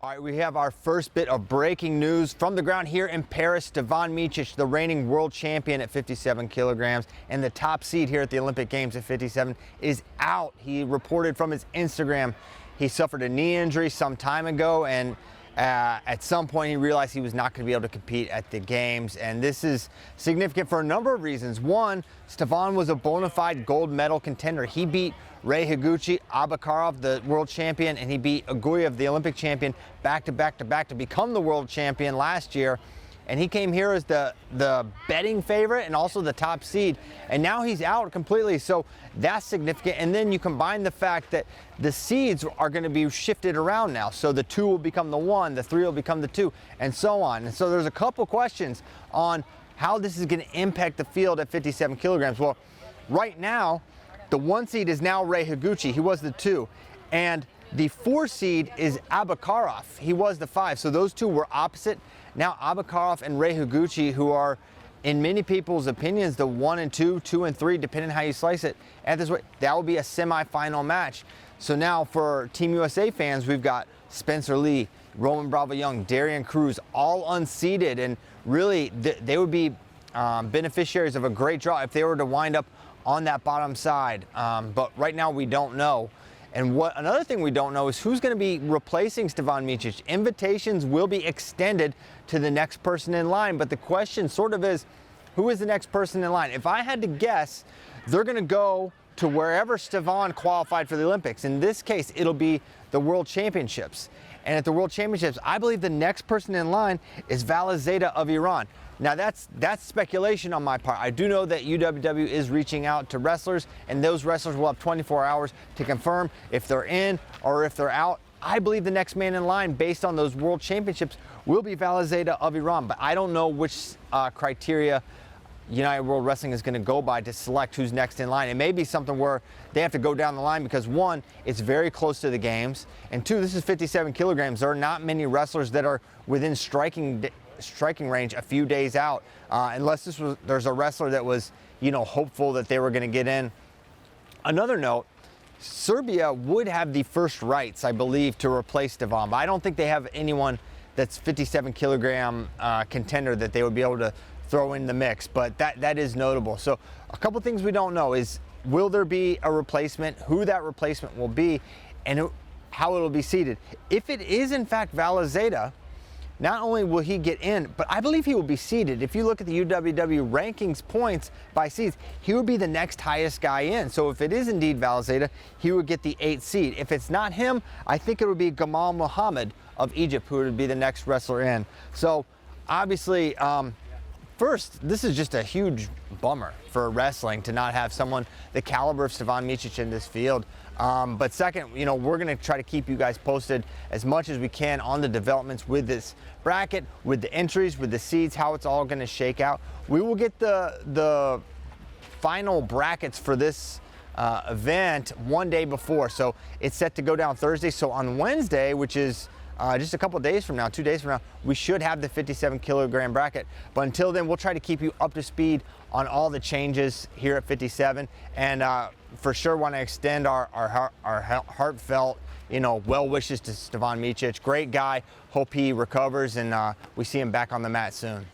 All right, we have our first bit of breaking news from the ground here in Paris. Stevan Micic, the reigning world champion at 57 kilograms and the top seed here at the Olympic Games at 57, is out. He reported from his Instagram he suffered a knee injury some time ago, and at some point he realized he was not going to be able to compete at the games. And this is significant for a number of reasons. One, Stevan was a bona fide gold medal contender. He beat Ray Higuchi, Abakarov, the world champion, and he beat Aguyev, the Olympic champion, back to back to become the world champion last year. And he came here as the betting favorite and also the top seed. And now he's out completely, so that's significant. And then you combine the fact that the seeds are going to be shifted around now. So the 2 will become the 1, the 3 will become the 2, and so on. And so there's a couple questions on how this is going to impact the field at 57 kilograms. Well, right now, the 1 seed is now Ray Higuchi. He was the 2. And the 4 seed is Abakarov. He was the 5. So those 2 were opposite. Now Abakarov and Ray Higuchi, who are, in many people's opinions, the 1 and 2, 2 and 3, depending on how you slice it, at this rate, that will be a semifinal match. So now for Team USA fans, we've got Spencer Lee, Roman Bravo Young, Darian Cruz, all unseeded, and really they would be beneficiaries of a great draw if they were to wind up on that bottom side. But right now we don't know. And another thing we don't know is who's going to be replacing Stevan Micic. Invitations will be extended to the next person in line, but the question sort of is, who is the next person in line? If I had to guess, they're going to go to wherever Stevan qualified for the Olympics. In this case, it'll be the World Championships. And at the World Championships, I believe the next person in line is Valizeda of Iran. Now that's speculation on my part. I do know that UWW is reaching out to wrestlers, and those wrestlers will have 24 hours to confirm if they're in or if they're out. I believe the next man in line, based on those World Championships, will be Valizeda of Iran, but I don't know which criteria United World Wrestling is going to go by to select who's next in line. It may be something where they have to go down the line because, 1, it's very close to the games, and 2, this is 57 kilograms. There are not many wrestlers that are within striking range a few days out, unless there's a wrestler that was, hopeful that they were going to get in. Another note, Serbia would have the first rights, I believe, to replace Stevan, but I don't think they have anyone that's 57 kilogram contender that they would be able to throw in the mix, but that is notable. So a couple things we don't know is, will there be a replacement, who that replacement will be, and how it will be seeded. If it is in fact Valizeda, not only will he get in, but I believe he will be seeded. If you look at the UWW rankings points by seeds, he would be the next highest guy in. So if it is indeed Valizeda, he would get the 8th seed. If it's not him, I think it would be Gamal Mohammed of Egypt who would be the next wrestler in. So obviously, first, this is just a huge bummer for wrestling to not have someone the caliber of Stevan Micic in this field. But second, we're going to try to keep you guys posted as much as we can on the developments with this bracket, with the entries, with the seeds, how it's all going to shake out. We will get the final brackets for this event one day before. So it's set to go down Thursday. So on Wednesday, which is just a couple days from now, 2 days from now, we should have the 57 kilogram bracket. But until then, we'll try to keep you up to speed on all the changes here at 57. And for sure want to extend our heartfelt, well wishes to Stevan Micic. Great guy. Hope he recovers and we see him back on the mat soon.